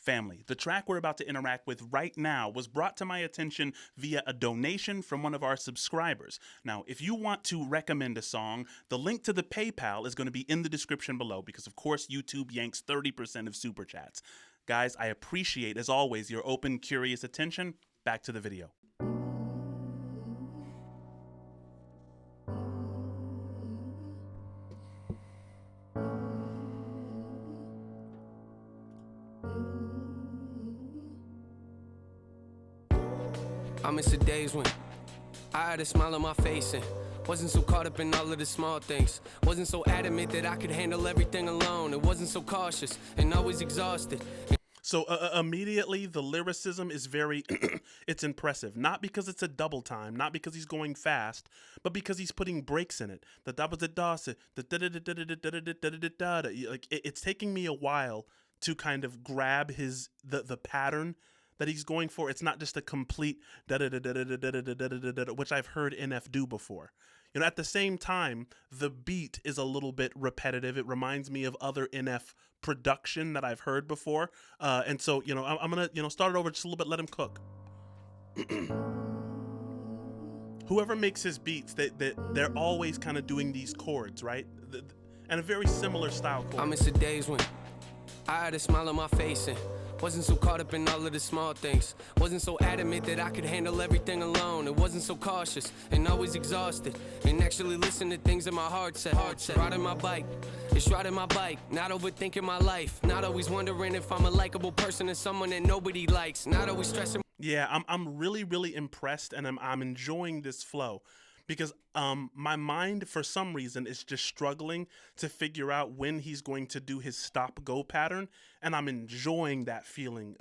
Family, the track we're about to interact with right now was brought to my attention via a donation from one of our subscribers. Now, if you want to recommend a song, the link to the PayPal is going to be in the description below because, of course, YouTube yanks 30% of super chats. Guys, I appreciate, as always, your open, curious attention. Back to the video. I miss the days when I had a smile on my face and wasn't so caught up in all of the small things. Wasn't so adamant that I could handle everything alone. It wasn't so cautious and always exhausted. So immediately the lyricism is very, it's impressive. Not because it's a double time, not because he's going fast, but because he's putting breaks in it. Like it's taking me a while to kind of grab the pattern that he's going for. It's not just a complete which I've heard NF do before. You know, at the same time, the beat is a little bit repetitive. It reminds me of other NF production that I've heard before. And so, you know, I'm gonna, start it over just a little bit, let him cook. Whoever makes his beats, they're always kind of doing these chords, right? And a very similar style chord. I miss the days when I had a smile on my face and wasn't so caught up in all of the small things. Wasn't so adamant that I could handle everything alone. It wasn't so cautious and always exhausted. And actually listen to things in my heart said. Riding my bike, it's riding my bike. Not overthinking my life. Not always wondering if I'm a likable person or someone that nobody likes. Not always stressing. Yeah, I'm really, really impressed, and I'm enjoying this flow. Because my mind, for some reason, is just struggling to figure out when he's going to do his stop-go pattern, and I'm enjoying that feeling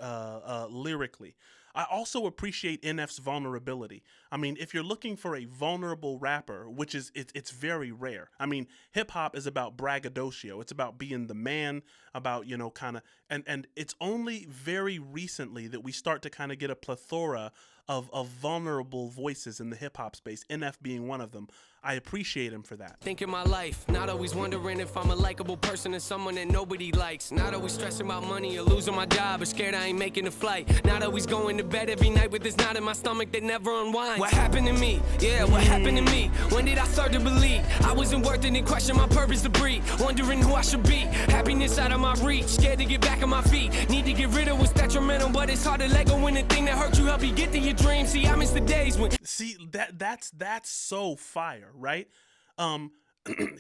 lyrically. I also appreciate NF's vulnerability. I mean, if you're looking for a vulnerable rapper, which is, it's very rare. I mean, hip-hop is about braggadocio. It's about being the man, about, kind of, and it's only very recently that we start to kind of get a plethora of vulnerable voices in the hip-hop space, NF being one of them. I appreciate him for that. Thinking my life, not always wondering if I'm a likable person or someone that nobody likes. Not always stressing about money or losing my job or scared I ain't making a flight. Not always going to bed every night with this knot in my stomach that never unwinds. What happened to me? Yeah, what happened to me? When did I start to believe I wasn't worth it and question my purpose to breathe? Wondering who I should be. Happiness out of my reach. Scared to get back on my feet. Need to get rid of what's detrimental, but it's hard to let go when the thing that hurt you help you get to your dreams. See, I miss the days when... See, that's so fire. Right?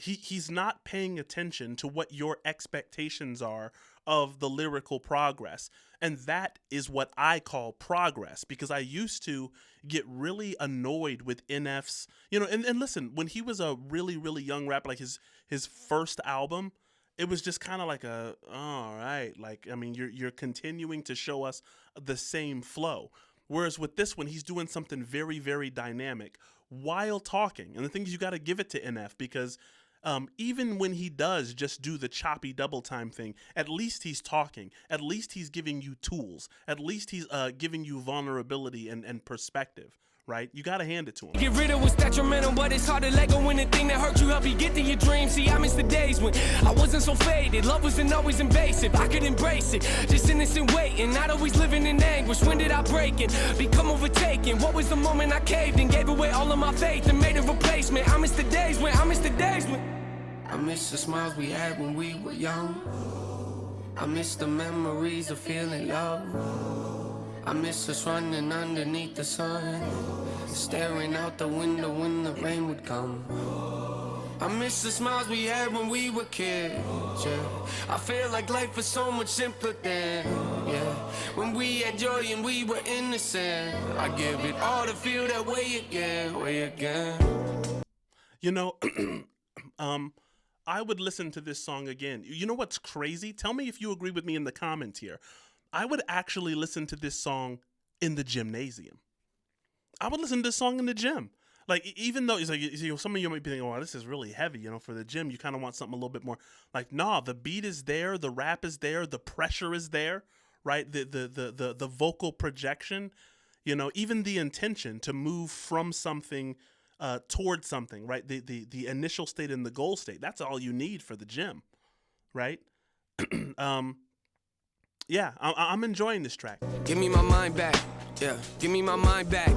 He's not paying attention to what your expectations are of the lyrical progress. And that is what I call progress, because I used to get really annoyed with NF's, and listen, when he was a really, really young rapper, like his first album, it was just kind of like all right. Like, I mean, you're continuing to show us the same flow. Whereas with this one, he's doing something very, very dynamic while talking. And the thing is, you got to give it to NF because even when he does just do the choppy double time thing, at least he's talking. At least he's giving you tools. At least he's giving you vulnerability and perspective. Right? You gotta hand it to him. Get rid of what's detrimental, but it's hard to let go when the thing that hurt you help you get to your dreams. See, I miss the days when I wasn't so faded. Love wasn't always invasive. I could embrace it. Just innocent waiting, not always living in anguish. When did I break it? Become overtaken. What was the moment I caved and gave away all of my faith and made a replacement? I miss the days when I miss the the smiles we had when we were young. I miss the memories of feeling love. I miss us running underneath the sun, staring out the window when the rain would come. I miss the smiles we had when we were kids, yeah. I feel like life was so much simpler then, yeah. When we had joy and we were innocent. I give it all to feel that way again. I would listen to this song again. You know what's crazy? Tell me if you agree with me in the comments here. I would actually listen to this song in the gymnasium. I would listen to this song in the gym. Like, even though it's like, some of you might be thinking, oh, this is really heavy, for the gym. You kind of want something a little bit more like, nah, the beat is there, the rap is there, the pressure is there, right? The vocal projection, even the intention to move from something towards something, right? The initial state and the goal state. That's all you need for the gym, right? yeah, I'm enjoying this track. Give me my mind back, yeah, give me my mind back.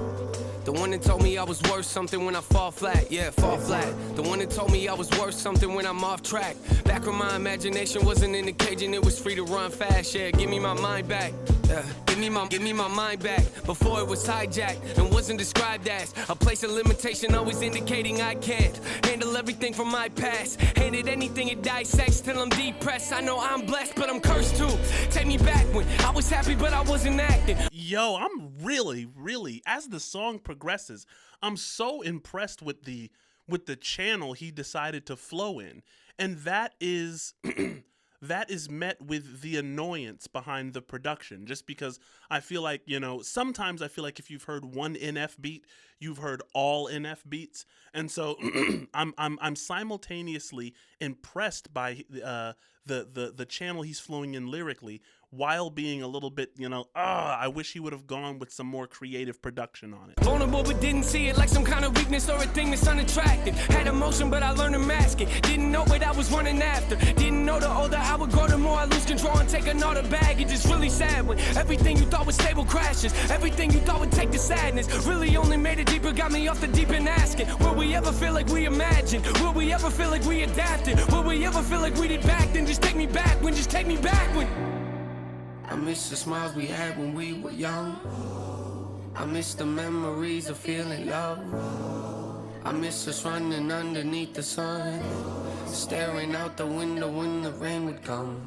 The one that told me I was worth something when I fall flat, yeah, fall flat. The one that told me I was worth something when I'm off track. Back when my imagination wasn't in the cage and it was free to run fast, yeah, give me my mind back. Yeah, give me my mind back. Before it was hijacked and wasn't described as a place of limitation, always indicating I can't handle everything from my past. Handed anything it dissects till I'm depressed. I know I'm blessed, but I'm cursed too. Take me back when I was happy, but I wasn't acting. Yo, I'm really, as the song progresses, I'm so impressed with the channel he decided to flow in, and that is that is met with the annoyance behind the production, just because I feel like, sometimes I feel like if you've heard one NF beat, you've heard all NF beats. And so I'm simultaneously impressed by the channel he's flowing in lyrically, while being a little bit, I wish he would have gone with some more creative production on it. Vulnerable but didn't see it like some kind of weakness or a thing that's unattractive. Had emotion but I learned to mask it. Didn't know what I was running after. Didn't know the older I would grow, the more I lose control and take another baggage. It's really sad when everything you thought was stable crashes. Everything you thought would take the sadness really only made it deeper, got me off the deep end asking, will we ever feel like we imagined? Will we ever feel like we adapted? Will we ever feel like we did back then? Just take me back when, just take me back when. I miss the smiles we had when we were young. I miss the memories of feeling love. I miss us running underneath the sun, staring out the window when the rain would come.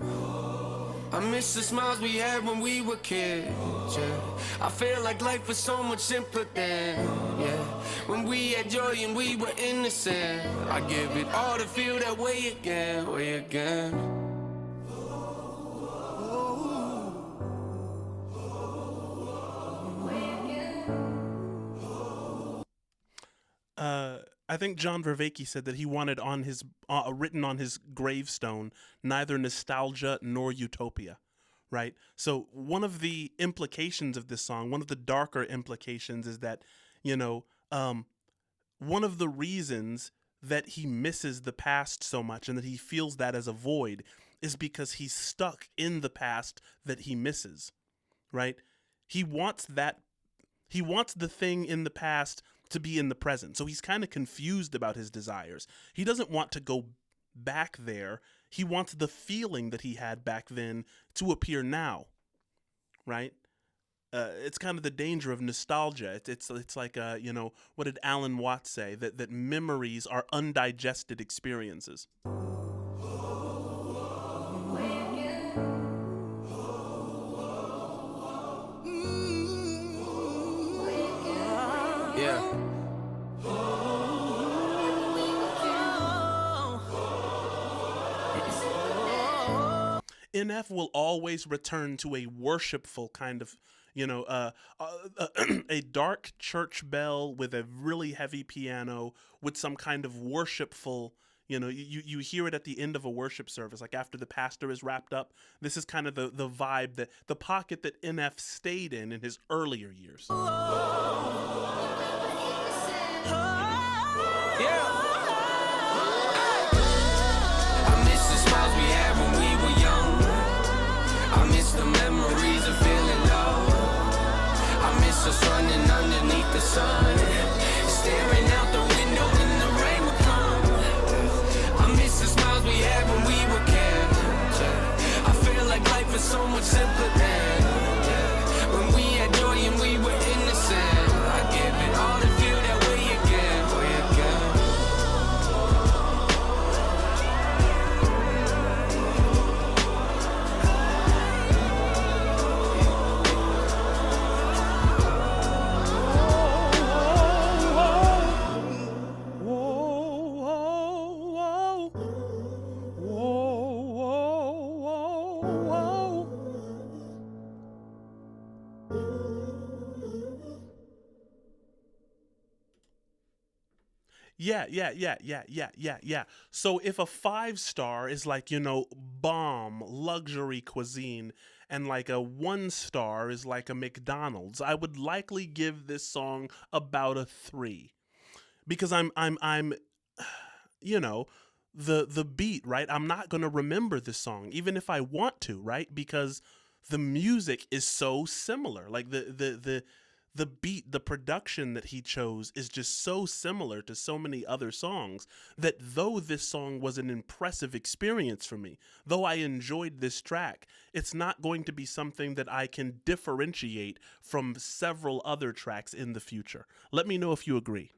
I miss the smiles we had when we were kids, yeah. I feel like life was so much simpler then, yeah. When we had joy and we were innocent. I give it all to feel that way again, way again. I think John Vervaeke said that he wanted on his written on his gravestone neither nostalgia nor utopia, right? So one of the implications of this song, one of the darker implications, is that one of the reasons that he misses the past so much and that he feels that as a void is because he's stuck in the past that he misses, right? He wants the thing in the past to be in the present. So he's kind of confused about his desires. He doesn't want to go back there. He wants the feeling that he had back then to appear now, right? It's kind of the danger of nostalgia. It's like, what did Alan Watts say? That memories are undigested experiences. Yeah. NF will always return to a worshipful kind of, a dark church bell with a really heavy piano with some kind of worshipful, you hear it at the end of a worship service, like after the pastor is wrapped up. This is kind of the vibe, that the pocket that NF stayed in his earlier years. The memories of feeling low. I miss us running underneath the sun, staring out the window when the rain would come. I miss the smiles we had when we were kids, yeah. I feel like life is so much simpler then, yeah. When we had joy and we were innocent. I give it all to feel that way again, way again. Yeah. So if a 5-star is like, bomb luxury cuisine, and like a 1-star is like a McDonald's, I would likely give this song about a 3, because I'm the beat, right? I'm not going to remember this song even if I want to, right? Because the music is so similar. Like the beat, the production that he chose is just so similar to so many other songs that though this song was an impressive experience for me, though I enjoyed this track, it's not going to be something that I can differentiate from several other tracks in the future. Let me know if you agree.